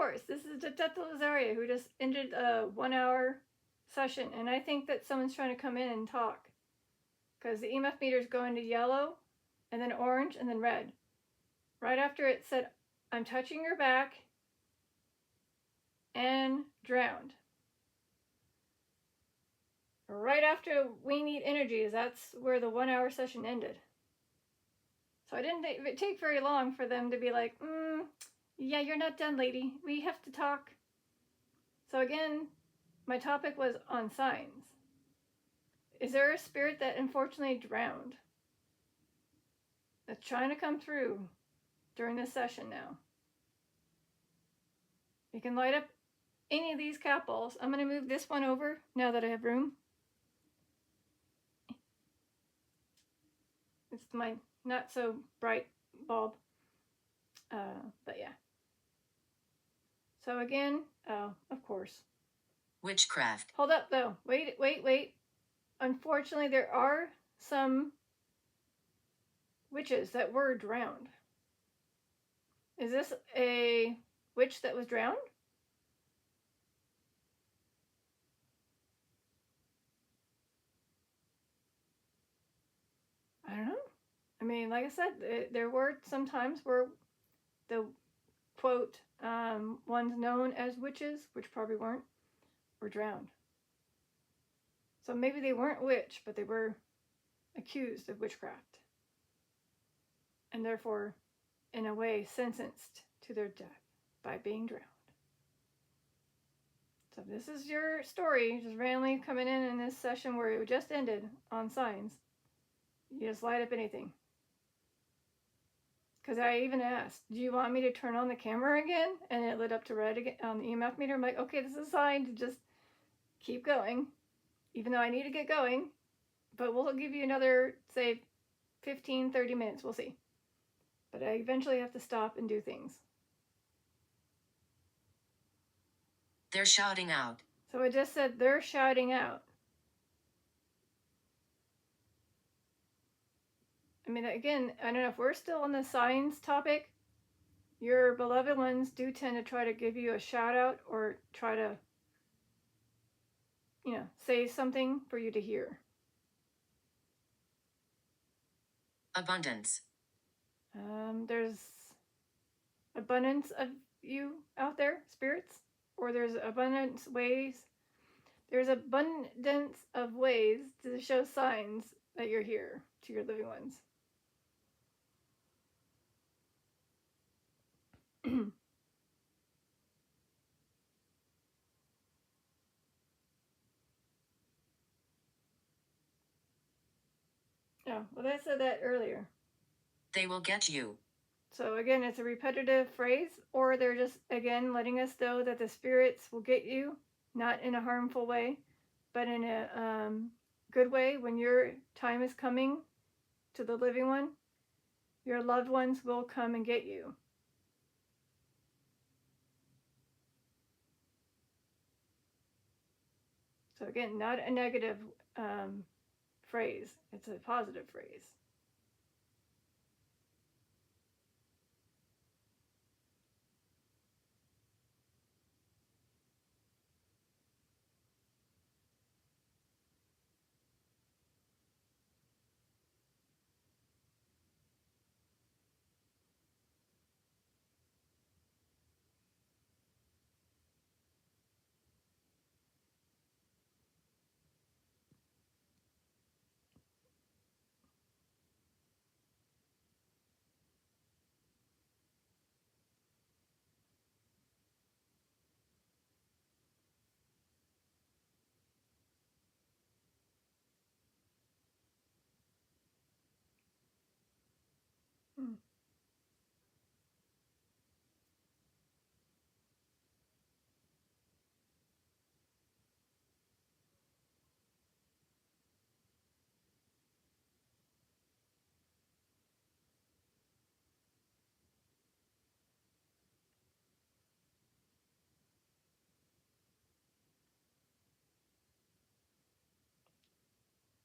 course, this is Detective Lazaria, who just ended a 1 hour session, and I think that someone's trying to come in and talk, because the EMF meter is going to yellow, and then orange, and then red. Right after it said, I'm touching your back, and drowned. Right after we need energies, that's where the 1 hour session ended. So I didn't take very long for them to be like, yeah, you're not done, lady. We have to talk. So again, my topic was on signs. Is there a spirit that unfortunately drowned that's trying to come through during this session now? You can light up any of these cat balls. I'm going to move this one over now that I have room. It's my not so bright bulb. But yeah. So again, oh, of course. Witchcraft. Hold up though. Wait. Unfortunately, there are some witches that were drowned. Is this a witch that was drowned? I don't know. I mean, like I said, there were some times where the quote ones known as witches, which probably weren't, were drowned. So maybe they weren't witch, but they were accused of witchcraft, and therefore, in a way, sentenced to their death by being drowned. So if this is your story, just randomly coming in this session where it just ended on signs, you just light up anything. Because I even asked, do you want me to turn on the camera again? And it lit up to red again on the EMF meter. I'm like, okay, this is a sign to just keep going, even though I need to get going. But we'll give you another, say, 15, 30 minutes. We'll see. But I eventually have to stop and do things. They're shouting out. So it just said they're shouting out. I mean, again, I don't know if we're still on the signs topic. Your beloved ones do tend to try to give you a shout out or try to, say something for you to hear. Abundance. There's abundance of you out there, spirits, or there's abundance ways. There's abundance of ways to show signs that you're here to your living ones. Oh, well, I said that earlier. They will get you. So again, it's a repetitive phrase, or they're just, again, letting us know that the spirits will get you, not in a harmful way, but in a good way. When your time is coming to the living one, your loved ones will come and get you. So again, not a negative phrase, it's a positive phrase.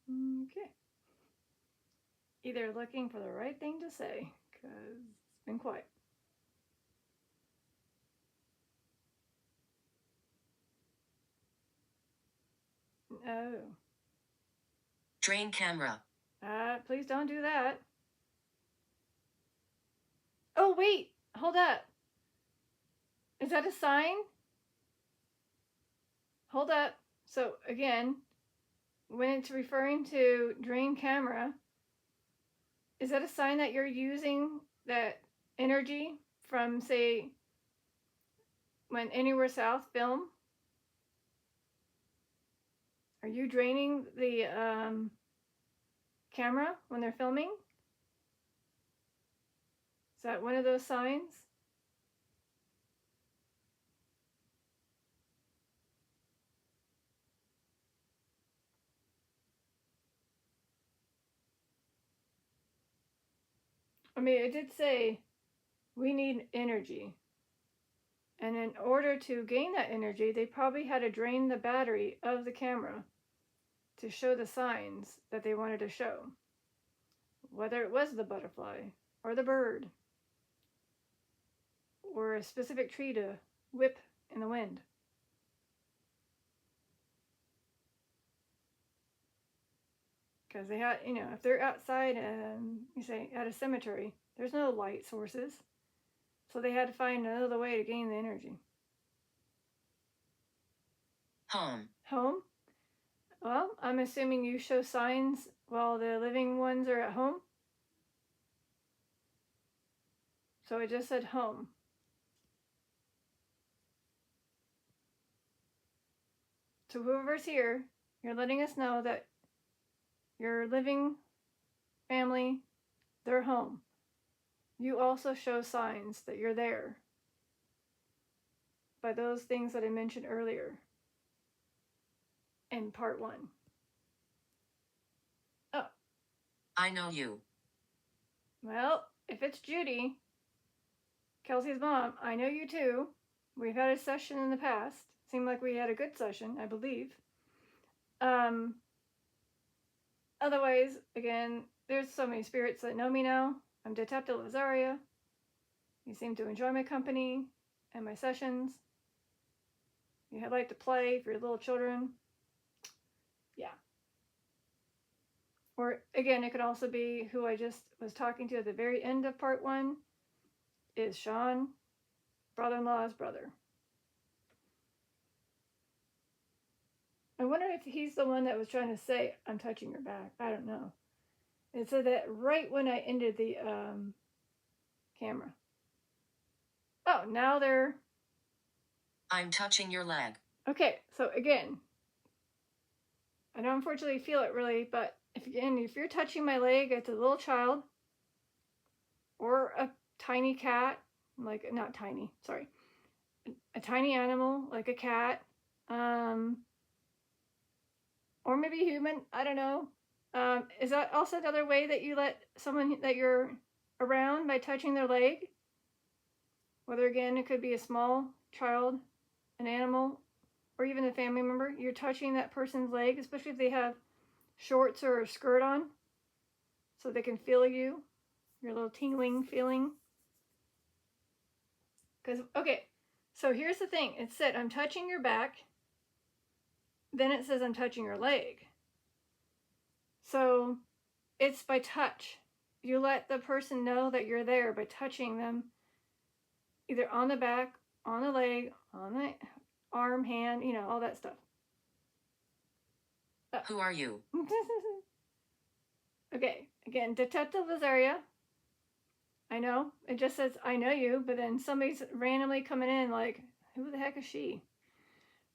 Okay. Either looking for the right thing to say, because it's been quiet. Oh. Drain camera. Please don't do that. Oh, wait. Hold up. Is that a sign? Hold up. So, again, when it's referring to drain camera, is that a sign that you're using that energy from, say, when Anywhere South film? Are you draining the camera when they're filming? Is that one of those signs? I mean, it did say we need energy. And in order to gain that energy, they probably had to drain the battery of the camera to show the signs that they wanted to show. Whether it was the butterfly or the bird or a specific tree to whip in the wind. Because they had, if they're outside and you say at a cemetery, there's no light sources. So they had to find another way to gain the energy. Home. Home? Well, I'm assuming you show signs while the living ones are at home. So it just said home. So whoever's here, you're letting us know that your living family, they're home. You also show signs that you're there by those things that I mentioned earlier in part 1. Oh. I know you. Well, if it's Judy, Kelsey's mom, I know you too. We've had a session in the past. Seemed like we had a good session, I believe. Otherwise, again, there's so many spirits that know me now. I'm Detective Lazaria. You seem to enjoy my company and my sessions. You like to play for your little children. Yeah. Or, again, it could also be who I just was talking to at the very end of part 1 is Sean, brother-in-law's brother. I wonder if he's the one that was trying to say, I'm touching your back. I don't know. It said that right when I ended the camera. Oh, now they're... I'm touching your leg. Okay, so again, I don't unfortunately feel it really, but if you're touching my leg as a little child or a tiny cat, like, not tiny, sorry, a tiny animal like a cat, or maybe human, I don't know. Is that also another way that you let someone that you're around by touching their leg? Whether, again, it could be a small child, an animal, or even a family member. You're touching that person's leg, especially if they have shorts or a skirt on, so they can feel you, your little tingling feeling. Because, okay, so here's the thing. It said, I'm touching your back. Then it says, I'm touching your leg. So it's by touch. You let the person know that you're there by touching them, either on the back, on the leg, on the arm, hand, all that stuff. Who are you? Okay, again, Detective Lazaria. I know, it just says, I know you, but then somebody's randomly coming in like, who the heck is she?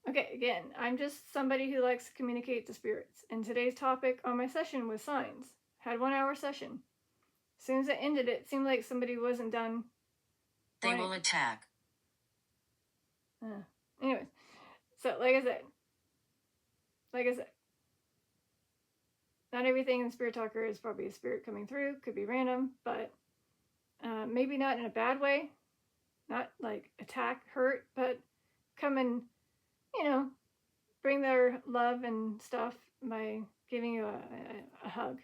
Okay, again, I'm just somebody who likes to communicate to spirits. And today's topic on my session was signs. Had 1 hour session. As soon as I ended it, seemed like somebody wasn't done. They will attack. Anyways, so like I said, not everything in Spirit Talker is probably a spirit coming through. Could be random, but maybe not in a bad way. Not like attack, hurt, but come and, bring their love and stuff by giving you a hug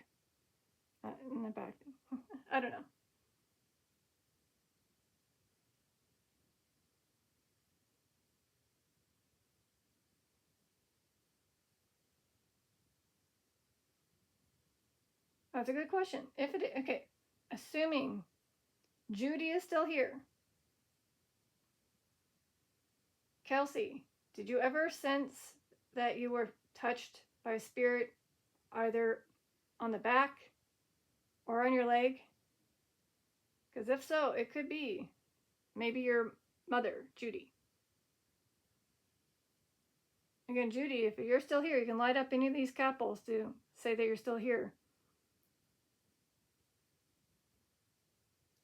in the back. I don't know. That's a good question. If it okay, assuming Judy is still here. Kelsey, did you ever sense that you were touched by a spirit either on the back or on your leg? Because if so, it could be maybe your mother, Judy. Again, Judy, if you're still here, you can light up any of these capitals to say that you're still here.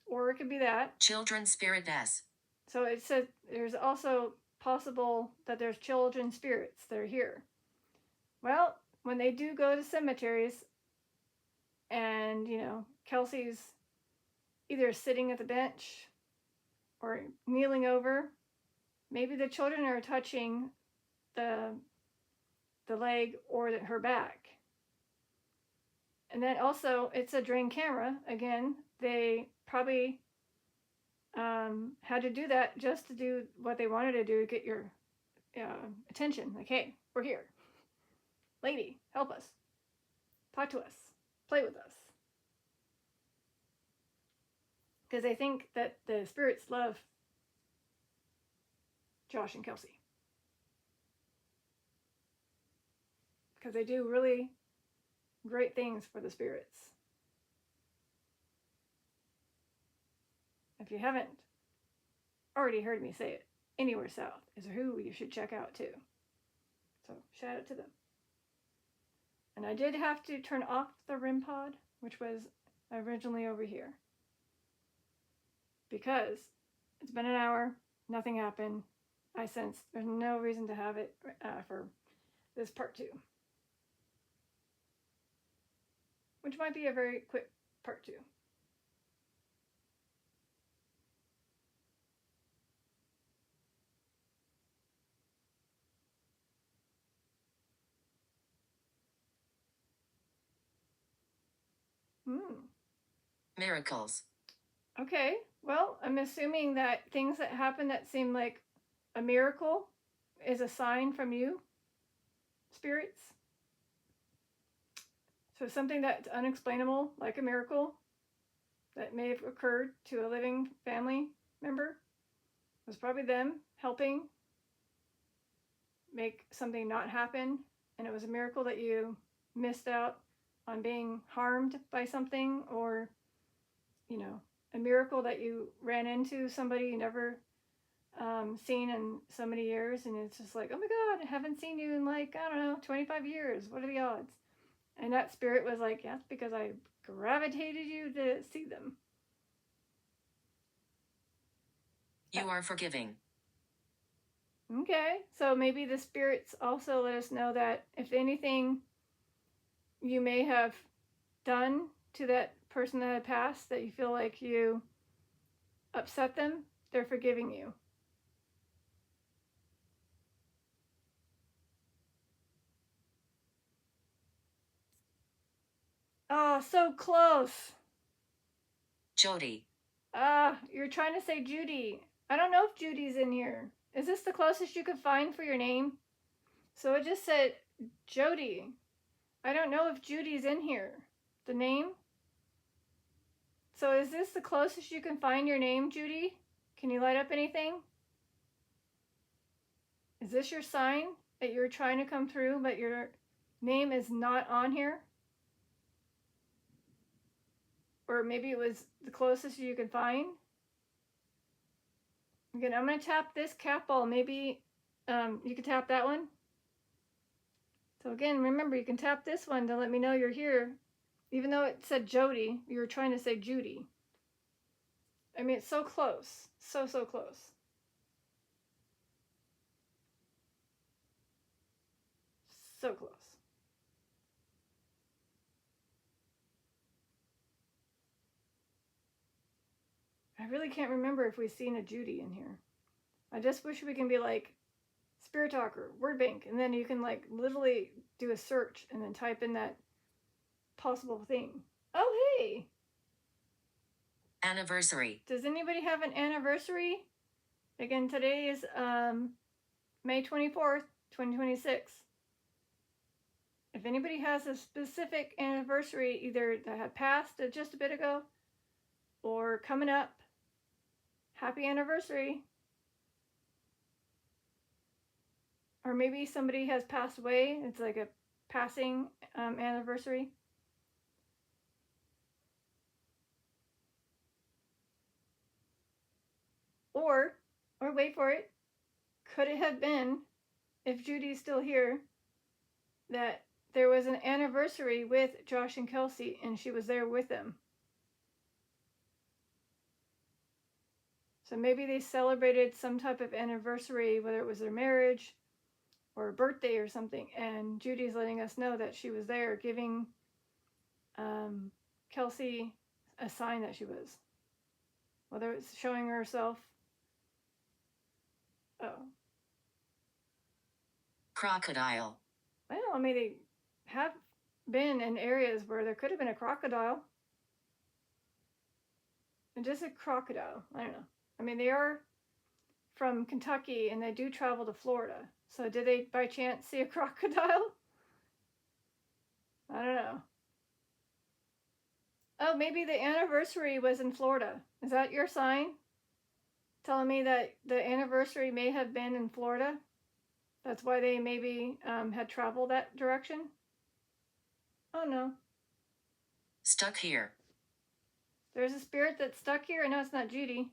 Or it could be that. Children spirit S. So it says there's also possible that there's children spirits that are here. Well, when they do go to cemeteries and, Kelsey's either sitting at the bench or kneeling over, maybe the children are touching the leg or her back. And then also, it's a drain camera. Again, they probably had to do that just to do what they wanted to do to get your attention. Like, hey, we're here. Lady, help us. Talk to us. Play with us. Because they think that the spirits love Josh and Kelsey. Because they do really great things for the spirits. If you haven't already heard me say it, Anywhere South is who you should check out too. So shout out to them. And I did have to turn off the REM pod, which was originally over here. Because it's been an hour, nothing happened. I sensed there's no reason to have it for this part 2. Which might be a very quick part 2. Miracles. Okay, well, I'm assuming that things that happen that seem like a miracle is a sign from you, spirits. So something that's unexplainable, like a miracle, that may have occurred to a living family member, was probably them helping make something not happen, and it was a miracle that you missed out on being harmed by something, or, a miracle that you ran into somebody you never seen in so many years, and it's just like, oh my God, I haven't seen you in 25 years. What are the odds? And that spirit was like, yes, because I gravitated you to see them. You are forgiving. Okay, so maybe the spirits also let us know that if anything you may have done to that person that had passed, that you feel like you upset them, they're forgiving you. Oh, so close. Jody. You're trying to say Judy. I don't know if Judy's in here. Is this the closest you could find for your name? So it just said Jody. I don't know if Judy's in here. The name? So is this the closest you can find your name, Judy? Can you light up anything? Is this your sign that you're trying to come through, but your name is not on here? Or maybe it was the closest you can find? Again, I'm going to tap this cat ball. Maybe you can tap that one. So again, remember, you can tap this one to let me know you're here. Even though it said Jody, you were trying to say Judy. I mean, it's so close. So close. So close. I really can't remember if we've seen a Judy in here. I just wish we can be like Spirit Talker, Word Bank, and then you can like literally do a search and then type in that possible thing. Oh, hey! Anniversary. Does anybody have an anniversary? Again, today is May 24th, 2026. If anybody has a specific anniversary, either that had passed just a bit ago or coming up, happy anniversary. Or maybe somebody has passed away. It's like a passing anniversary. Or wait for it, could it have been, if Judy's still here, that there was an anniversary with Josh and Kelsey and she was there with them? So maybe they celebrated some type of anniversary, whether it was their marriage or a birthday or something, and Judy's letting us know that she was there, giving Kelsey a sign that she was. Whether it's showing herself. Oh. Crocodile. Well, I mean, they have been in areas where there could have been a crocodile. And just a crocodile. I don't know. I mean, they are from Kentucky and they do travel to Florida. So did they by chance see a crocodile? I don't know. Oh, maybe the anniversary was in Florida. Is that your sign? Telling me that the anniversary may have been in Florida? That's why they maybe had traveled that direction? Oh no. Stuck here. There's a spirit that's stuck here. I know it's not Judy.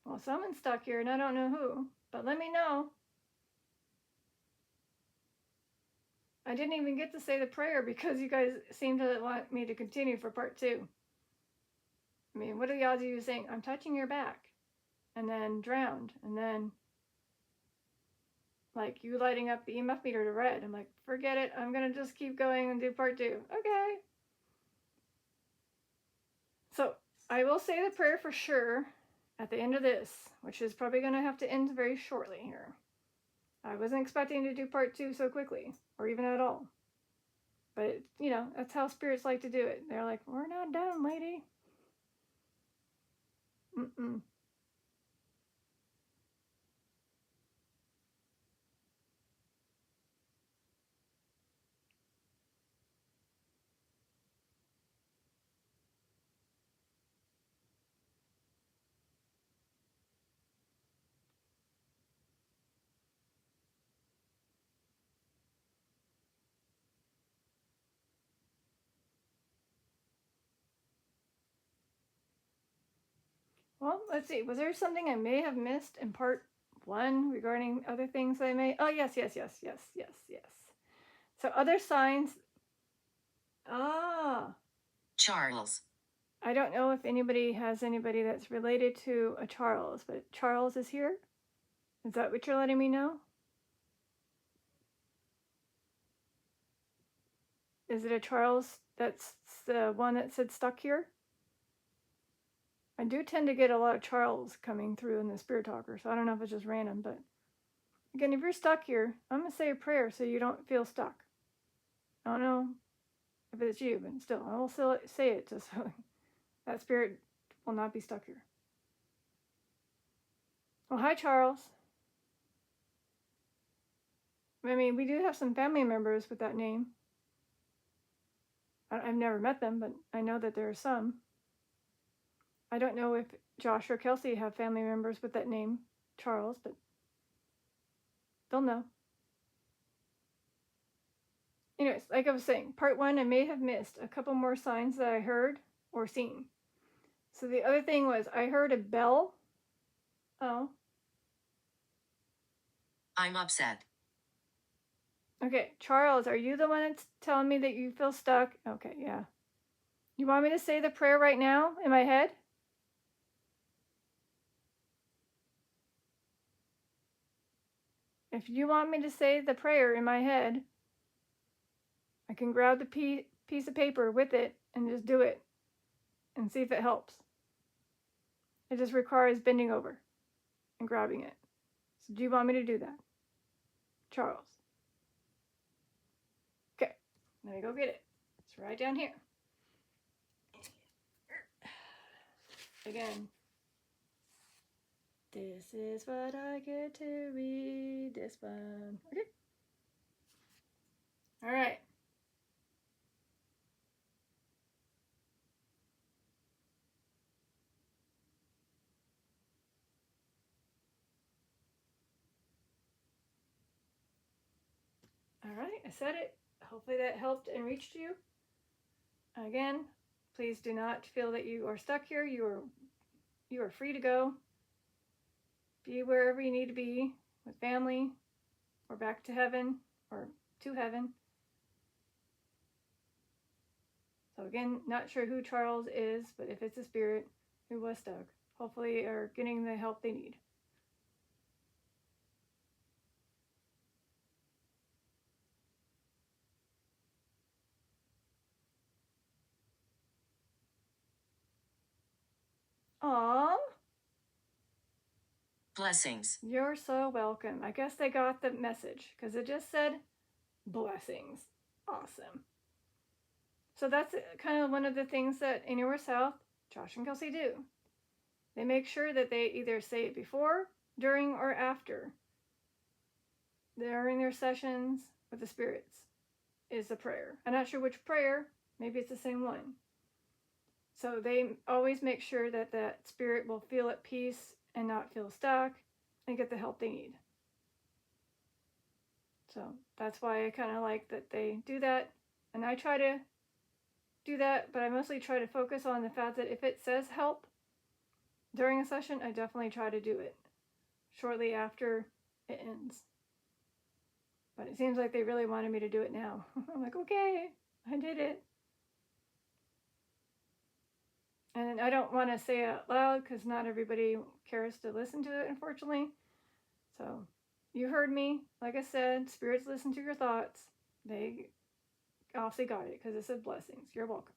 Well, someone's stuck here and I don't know who. But let me know. I didn't even get to say the prayer because you guys seem to want me to continue for part 2. I mean, what are the odds of you saying, I'm touching your back, and then drowned, and then, like, you lighting up the EMF meter to red? I'm like, forget it, I'm going to just keep going and do part 2. Okay. So, I will say the prayer for sure at the end of this, which is probably going to have to end very shortly here. I wasn't expecting to do part 2 so quickly, or even at all. But, you know, that's how spirits like to do it. They're like, we're not done, lady. Mm-mm. Well, let's see. Was there something I may have missed in part 1 regarding other things I may... Oh, yes. So other signs... Ah. Charles. I don't know if anybody has anybody that's related to a Charles, but Charles is here? Is that what you're letting me know? Is it a Charles that's the one that said stuck here? I do tend to get a lot of Charles coming through in the Spirit Talker, so I don't know if it's just random, but again, if you're stuck here, I'm going to say a prayer so you don't feel stuck. I don't know if it's you, but still, I will still say it just so that spirit will not be stuck here. Well, hi, Charles. I mean, we do have some family members with that name. I've never met them, but I know that there are some. I don't know if Josh or Kelsey have family members with that name, Charles, but they'll know. Anyways, like I was saying, part 1, I may have missed a couple more signs that I heard or seen. So the other thing was, I heard a bell. Oh. I'm upset. Okay, Charles, are you the one that's telling me that you feel stuck? Okay, yeah. You want me to say the prayer right now in my head? If you want me to say the prayer in my head, I can grab the piece of paper with it and just do it and see if it helps. It just requires bending over and grabbing it. So do you want me to do that? Charles. Okay, let me go get it. It's right down here. Again, This is what I get to read this one. Okay. All right. All right. I said it. Hopefully that helped and reached you. Again, please do not feel that you are stuck here. You are free to go. Be wherever you need to be with family or back to heaven or to heaven. So again, not sure who Charles is, but if it's a spirit who was stuck, hopefully are getting the help they need. Aww. Blessings. You're so welcome. I guess they got the message because it just said blessings. Awesome. So that's kind of one of the things that Anywhere South, Josh and Kelsey do. They make sure that they either say it before, during, or after. During their sessions with the spirits is a prayer. I'm not sure which prayer. Maybe it's the same one. So they always make sure that that spirit will feel at peace and not feel stuck and get the help they need. So that's why I kind of like that they do that. And I try to do that, but I mostly try to focus on the fact that if it says help during a session, I definitely try to do it shortly after it ends. But it seems like they really wanted me to do it now. I'm like, okay, I did it. And I don't want to say it out loud because not everybody cares to listen to it, unfortunately. So you heard me. Like I said, spirits listen to your thoughts. They obviously got it because it said blessings. You're welcome.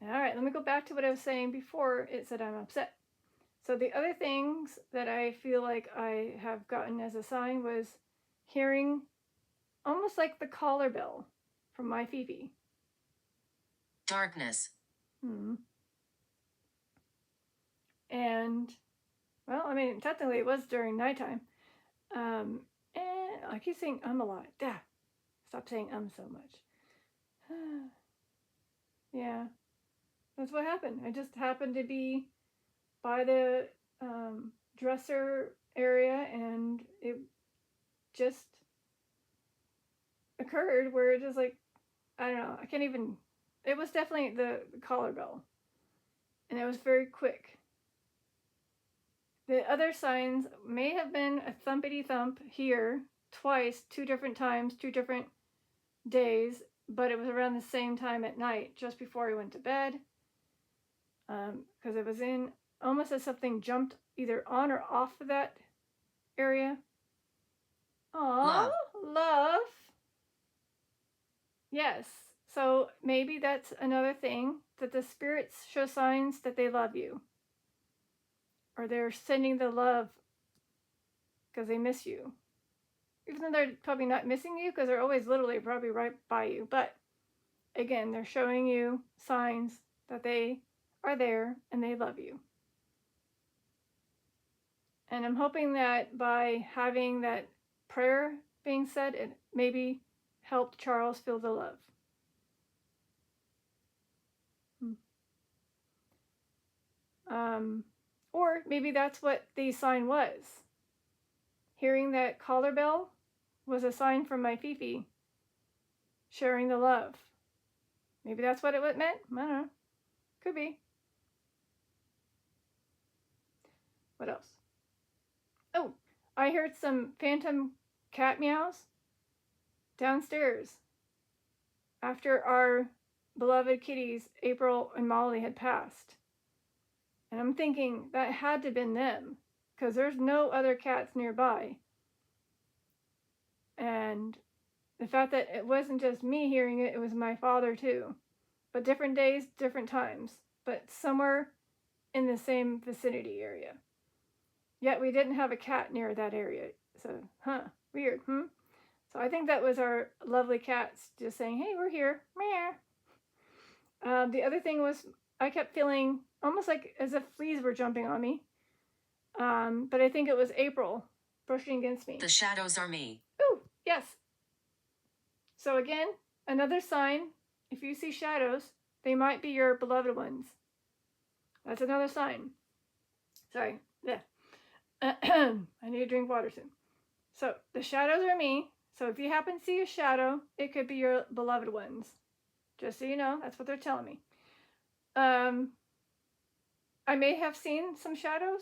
All right, let me go back to what I was saying before it said I'm upset. So the other things that I feel like I have gotten as a sign was hearing almost like the collar bell from my Fifi. Darkness. And, well, I mean, technically it was during nighttime. And I keep saying a lot. Stop saying so much. Yeah, that's what happened. I just happened to be by the dresser area, and it just occurred where it just like, I don't know, I can't even, it was definitely the collar bell. And it was very quick. The other signs may have been a thumpity thump here twice, 2 different times, 2 different days, but it was around the same time at night, just before I went to bed. Because it was in almost as something jumped either on or off of that area. Aww, love. Yes. So maybe that's another thing, that the spirits show signs that they love you. Or they're sending the love because they miss you. Even though they're probably not missing you because they're always literally probably right by you. But again, they're showing you signs that they are there and they love you. And I'm hoping that by having that prayer being said, it maybe helped Charles feel the love. Or maybe that's what the sign was. Hearing that collar bell was a sign from my Fifi sharing the love. Maybe that's what it meant. I don't know. Could be. What else? Oh, I heard some phantom cat meows downstairs after our beloved kitties, April and Molly, had passed. And I'm thinking that had to have been them because there's no other cats nearby. And the fact that it wasn't just me hearing it, it was my father too. But different days, different times. But somewhere in the same vicinity area. Yet we didn't have a cat near that area. So, weird, So I think that was our lovely cats just saying, hey, we're here. Meow. The other thing was I kept feeling almost like as if fleas were jumping on me. But I think it was April brushing against me. The shadows are me. Ooh, yes. So again, another sign. If you see shadows, they might be your beloved ones. That's another sign. Sorry. Yeah. I need to drink water soon. So the shadows are me. So if you happen to see a shadow, it could be your beloved ones. Just so you know, that's what they're telling me. I may have seen some shadows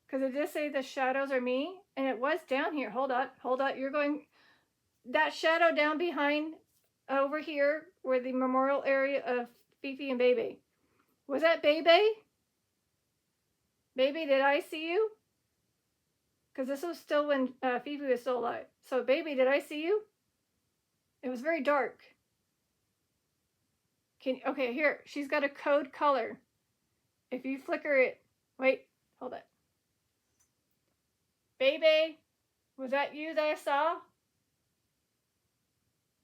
because it did say the shadows are me, and it was down here. Hold up. You're going that shadow down behind over here where the memorial area of Fifi and Bebe. Was that Bebe? Bebe, did I see you? Because this was still when Fifi was still alive. So, Bebe, did I see you? It was very dark. Okay, here. She's got a code color. If you flicker it. Wait, hold it. Bebe, was that you that I saw?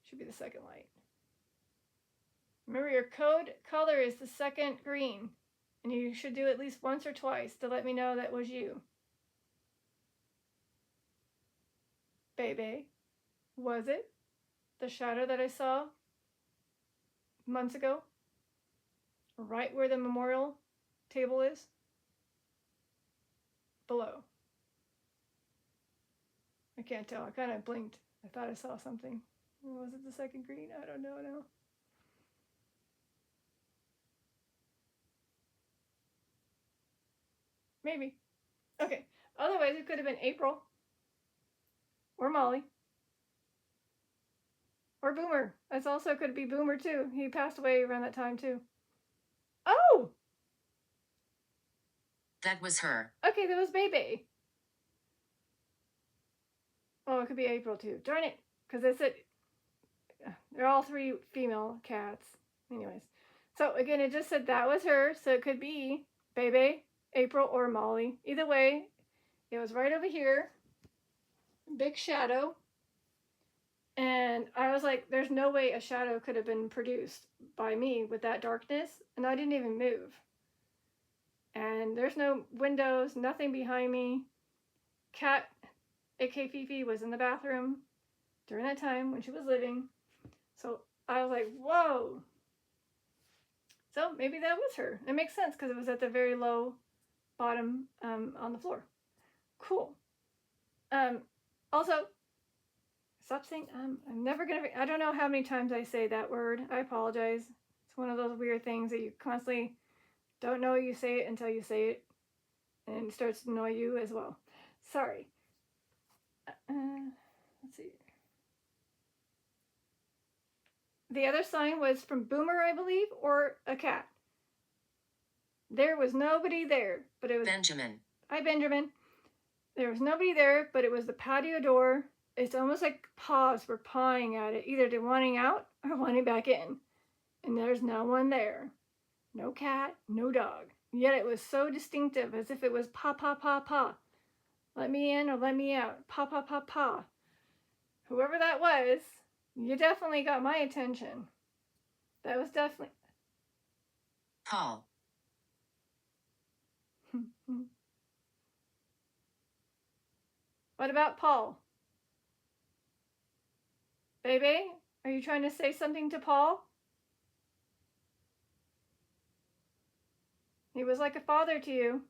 Should be the second light. Remember, your code color is the second green. And you should do it at least once or twice to let me know that was you. Bebe, was it the shadow that I saw months ago? Right where the memorial table is? Below. I can't tell. I kind of blinked. I thought I saw something. Was it the second green? I don't know now. Maybe. Okay. Otherwise, it could have been April. Or Molly. Or Boomer. That's also could be Boomer, too. He passed away around that time, too. Oh! That was her. Okay, that was Bebe. Oh, it could be April, too. Darn it. Because they said they're all three female cats. Anyways. So, again, it just said that was her. So, it could be Bebe, April, or Molly. Either way, it was right over here. Big shadow. And I was like, there's no way a shadow could have been produced by me with that darkness. And I didn't even move. And there's no windows, nothing behind me. Cat, aka Fifi, was in the bathroom during that time when she was living. So I was like, whoa. So maybe that was her. It makes sense because it was at the very low bottom on the floor. Cool. Also, stop saying I'm never gonna. I don't know how many times I say that word. I apologize. It's one of those weird things that you constantly don't know you say it until you say it, and it starts to annoy you as well. Sorry. Let's see. The other sign was from Boomer, I believe, or a cat. There was nobody there, but it was Benjamin. Hi, Benjamin. There was nobody there, but it was the patio door. It's almost like paws were pawing at it, either to wanting out or wanting back in. And there's no one there. No cat, no dog. Yet it was so distinctive, as if it was paw, paw, paw, paw. Let me in or let me out. Paw, paw, paw, paw. Whoever that was, you definitely got my attention. That was definitely... Paul. What about Paul? Bebe, are you trying to say something to Paul? He was like a father to you.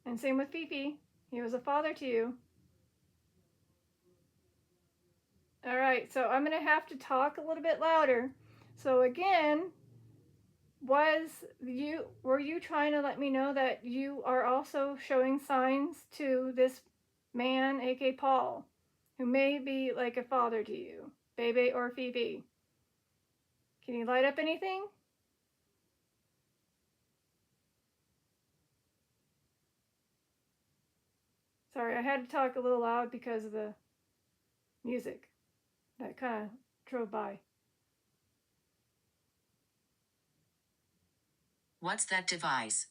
And same with Fifi. He was a father to you. All right, so I'm going to have to talk a little bit louder. So again, were you trying to let me know that you are also showing signs to this man, aka Paul, who may be like a father to you, Bebe or Fifi? Can you light up anything? Sorry, I had to talk a little loud because of the music that kind of drove by. What's that device?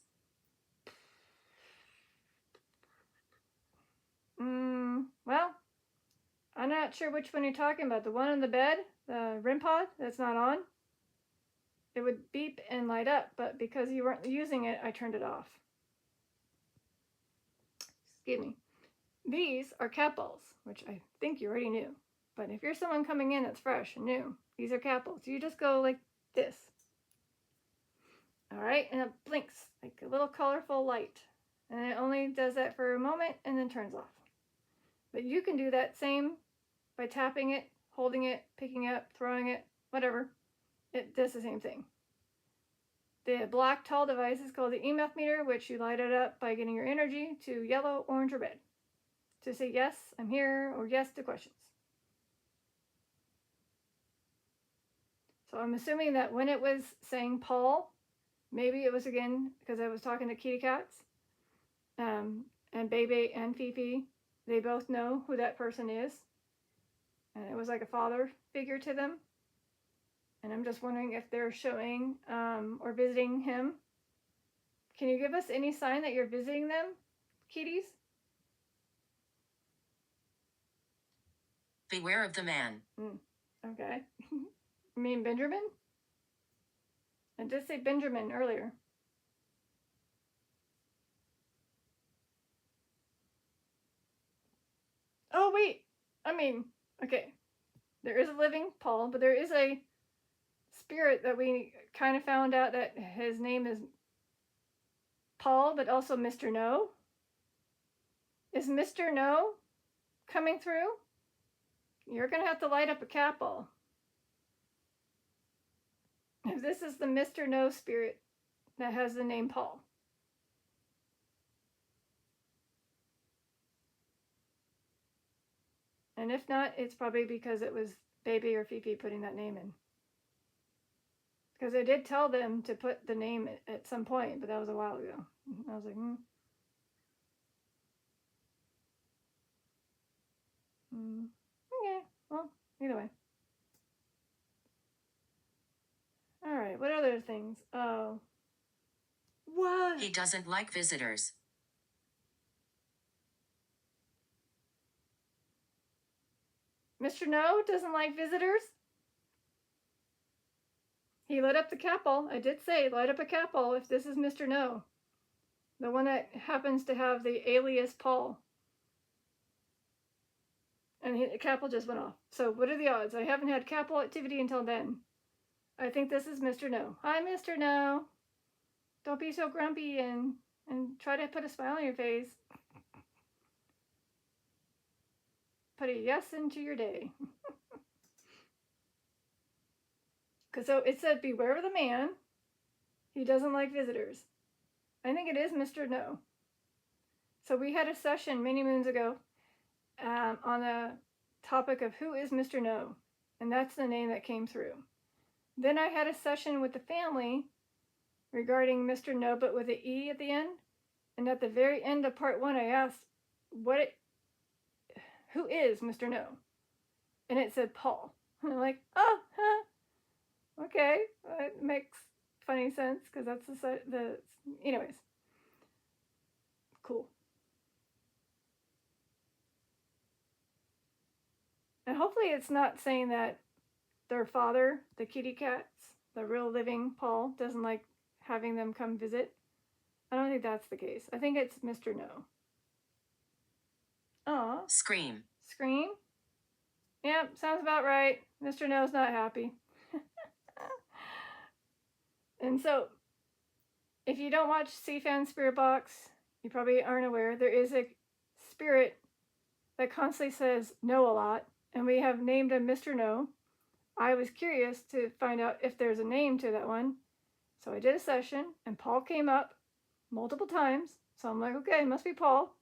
Well, I'm not sure which one you're talking about. The one on the bed, the REM pod that's not on. It would beep and light up, but because you weren't using it, I turned it off. excuse me, these are capitals, which I think you already knew. But if you're someone coming in that's fresh and new, these are capitals. You just go like this. All right, and it blinks like a little colorful light. And it only does that for a moment and then turns off. But you can do that same by tapping it, holding it, picking it up, throwing it, whatever. It does the same thing. The black tall device is called the EMF meter, which you light it up by getting your energy to yellow, orange, or red to say yes, I'm here, or yes to questions. So I'm assuming that when it was saying Paul, maybe it was again because I was talking to kitty cats, and Bebe and Fifi, they both know who that person is, and it was like a father figure to them. And I'm just wondering if they're showing or visiting him. Can you give us any sign that you're visiting them, kitties? Beware of the man. Okay. You mean Benjamin? I did say Benjamin earlier. Oh, wait. I mean, okay. There is a living Paul, but there is a spirit that we kind of found out that his name is Paul, but also Mr. No. Is Mr. No coming through? You're going to have to light up a capital. If this is the Mr. No spirit that has the name Paul. And if not, it's probably because it was Baby or Fifi putting that name in. Because I did tell them to put the name at some point, but that was a while ago. I was like, okay, well, either way. All right, what other things? Oh. What? He doesn't like visitors. Mr. No doesn't like visitors? He lit up the capel. I did say light up a capel if this is Mr. No. The one that happens to have the alias Paul. And the capel just went off. So what are the odds? I haven't had capel activity until then. I think this is Mr. No. Hi, Mr. No. Don't be so grumpy and try to put a smile on your face. Put a yes into your day. Because so it said, beware of the man. He doesn't like visitors. I think it is Mr. No. So we had a session many moons ago on the topic of who is Mr. No. And that's the name that came through. Then I had a session with the family regarding Mr. No, but with an E at the end. And at the very end of part 1, I asked, who is Mr. No? And it said Paul. And I'm like, oh, huh. Okay, it makes funny sense because that's the anyways. Cool. And hopefully it's not saying that their father, the kitty cats, the real living Paul, doesn't like having them come visit. I don't think that's the case. I think it's Mr. No. Aw. Scream. Scream? Yep, sounds about right. Mr. No's not happy. And so, if you don't watch CFAN Spirit Box, you probably aren't aware, there is a spirit that constantly says no a lot, and we have named him Mr. No. I was curious to find out if there's a name to that one. So I did a session, and Paul came up multiple times. So I'm like, okay, it must be Paul.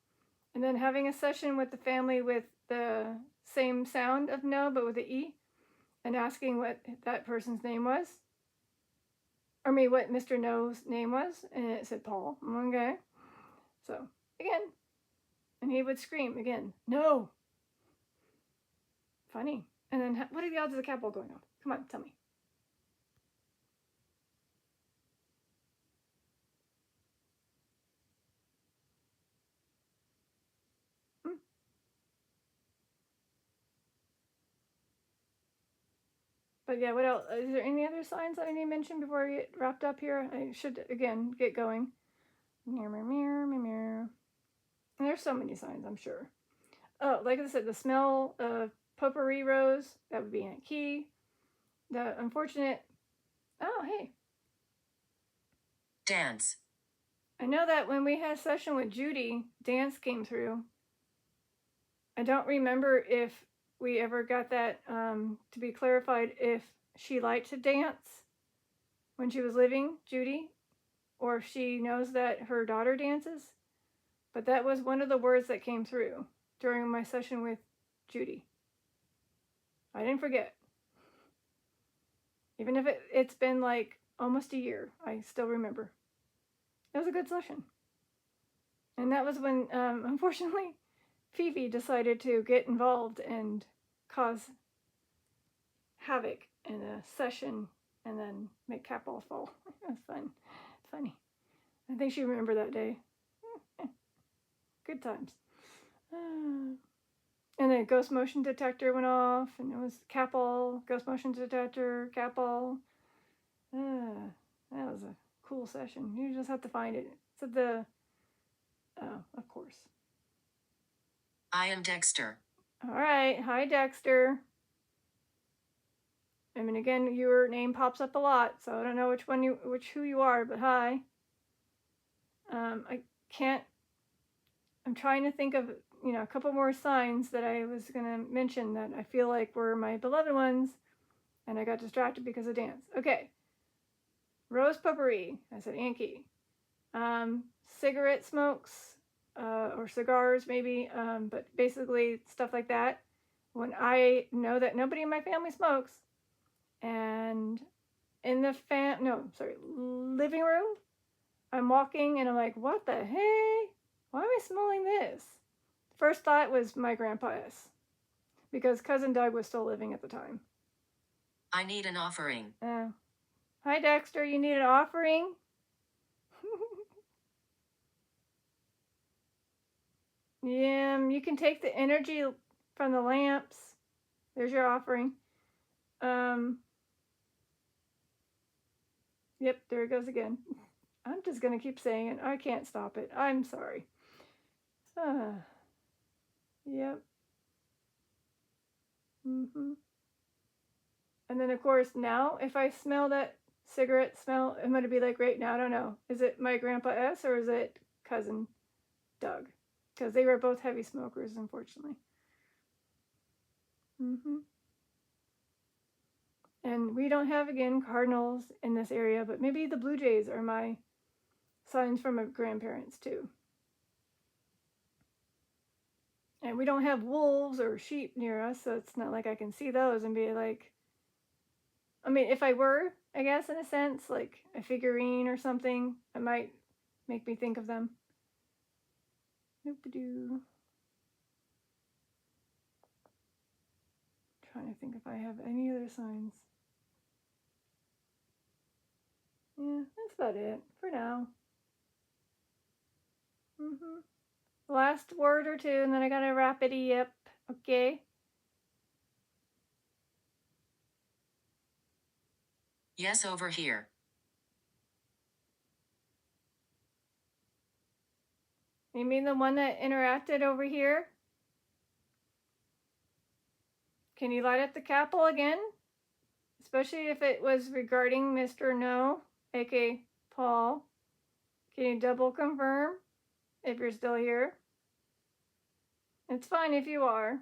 And then having a session with the family with the same sound of no, but with the E, and asking what that person's name was. What Mr. No's name was, and it said Paul. Okay. So, again. And he would scream again, no. Funny. And then, what are the odds of the capel going off? Come on, tell me. But yeah, what else? Is there any other signs that I need to mention before we get wrapped up here? I should, again, get going. Mirror, mirror, mirror, mirror. And there's so many signs, I'm sure. Oh, like I said, the smell of potpourri rose, that would be Aunt Key. The unfortunate, oh, hey. Dance. I know that when we had a session with Judy, dance came through. I don't remember if we ever got that to be clarified if she liked to dance when she was living, Judy, or if she knows that her daughter dances. But that was one of the words that came through during my session with Judy. I didn't forget. Even if it's been like almost a year, I still remember. It was a good session. And that was when, unfortunately, Phoebe decided to get involved and cause havoc in a session and then make Capall fall. It was fun. Funny. I think she remembered that day. Good times. And then ghost motion detector went off, and it was Capall, ghost motion detector, Capall. That was a cool session. You just have to find it. It's at the, of course. I am Dexter. All right. Hi, Dexter. I mean, again, your name pops up a lot, so I don't know who you are, but hi. I can't. I'm trying to think of a couple more signs that I was gonna mention that I feel like were my beloved ones, and I got distracted because of dance. Okay. Rose potpourri. I said Yankee. Cigarette smokes, or cigars maybe, but basically stuff like that. When I know that nobody in my family smokes, and in the living room, I'm walking and I'm like, what the hey? Why am I smelling this? First thought was my grandpa S, because cousin Doug was still living at the time. I need an offering. Hi Dexter, you need an offering? Yeah, you can take the energy from the lamps. There's your offering. Yep, there it goes again. I'm just going to keep saying it. I can't stop it. I'm sorry. Yep. And then, of course, now if I smell that cigarette smell, I'm going to be like, right now, I don't know. Is it my grandpa S or is it cousin Doug? Because they were both heavy smokers, unfortunately. And we don't have, again, cardinals in this area, but maybe the blue jays are my signs from my grandparents, too. And we don't have wolves or sheep near us, so it's not like I can see those and be like... I mean, if I were, I guess, in a sense, like a figurine or something, it might make me think of them. Noop-a-doo. Trying to think if I have any other signs. Yeah, that's about it for now. Last word or two, and then I gotta wrap it up. Okay. Yes, over here. You mean the one that interacted over here? Can you light up the Capall again? Especially if it was regarding Mr. No, aka Paul. Can you double confirm if you're still here? It's fine if you are.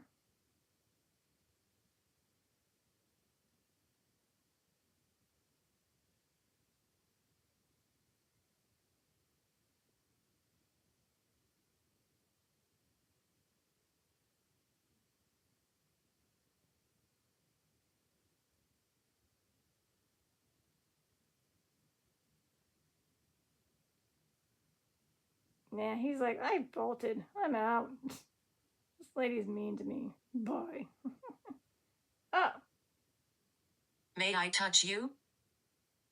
Nah, he's like, I bolted. I'm out. This lady's mean to me. Bye. Oh. May I touch you?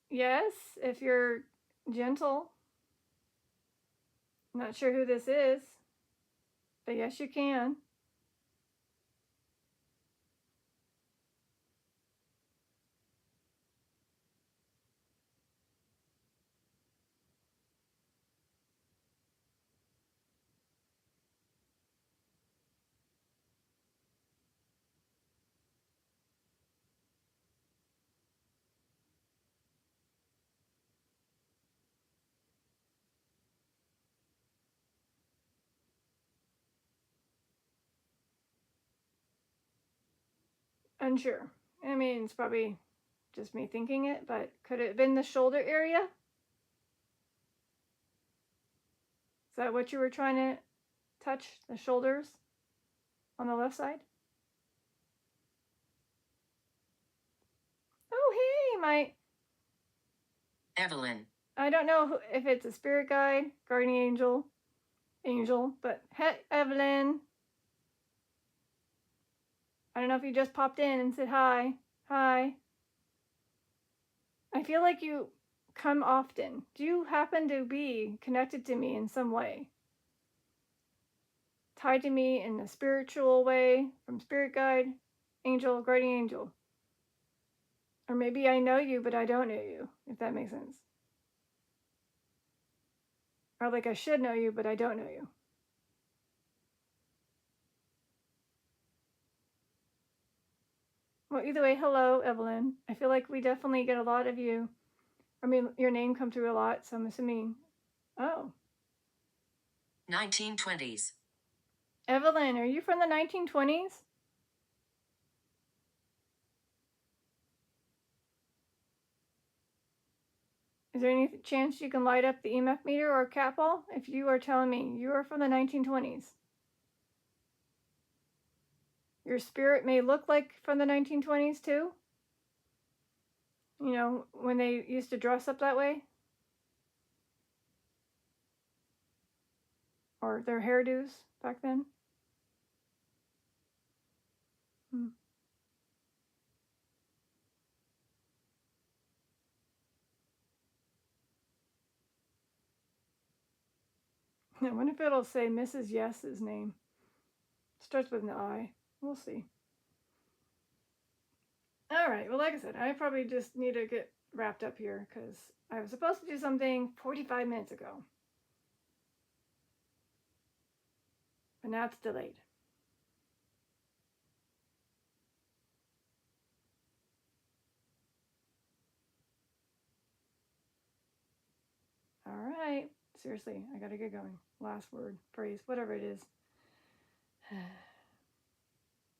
Yes, if you're gentle. Not sure who this is, but yes, you can. Unsure. I mean, it's probably just me thinking it, but could it have been the shoulder area? Is that what you were trying to touch? The shoulders on the left side? Oh, hey, Evelyn. I don't know if it's a spirit guide, guardian angel, but hey, Evelyn. I don't know if you just popped in and said hi. Hi. I feel like you come often. Do you happen to be connected to me in some way? Tied to me in a spiritual way, from spirit guide, angel, guardian angel. Or maybe I know you, but I don't know you, if that makes sense. Or like I should know you, but I don't know you. Well, either way, hello, Evelyn. I feel like we definitely get a lot of you. I mean, your name come through a lot, so I'm assuming. Oh. 1920s. Evelyn, are you from the 1920s? Is there any chance you can light up the EMF meter or cat ball if you are telling me you are from the 1920s? Your spirit may look like from the 1920s too? You know, when they used to dress up that way? Or their hairdos back then? I wonder if it'll say Mrs. Yes's name. Starts with an I. We'll see. All right. Well, like I said, I probably just need to get wrapped up here because I was supposed to do something 45 minutes ago. But now it's delayed. All right. Seriously, I got to get going. Last word, phrase, whatever it is.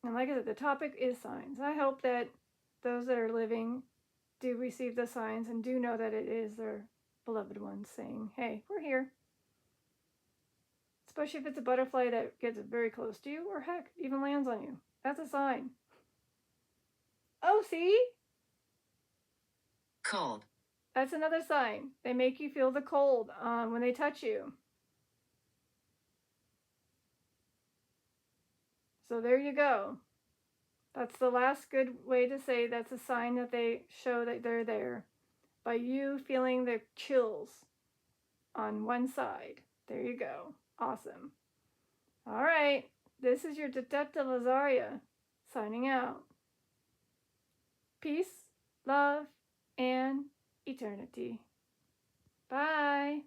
And like I said, the topic is signs. I hope that those that are living do receive the signs and do know that it is their beloved ones saying, hey, we're here. Especially if it's a butterfly that gets very close to you or heck, even lands on you. That's a sign. Oh, see? Cold. That's another sign. They make you feel the cold when they touch you. So there you go. That's the last good way to say that's a sign that they show that they're there. By you feeling the chills on one side. There you go. Awesome. All right. This is your Detective Lazaria signing out. Peace, love, and eternity. Bye.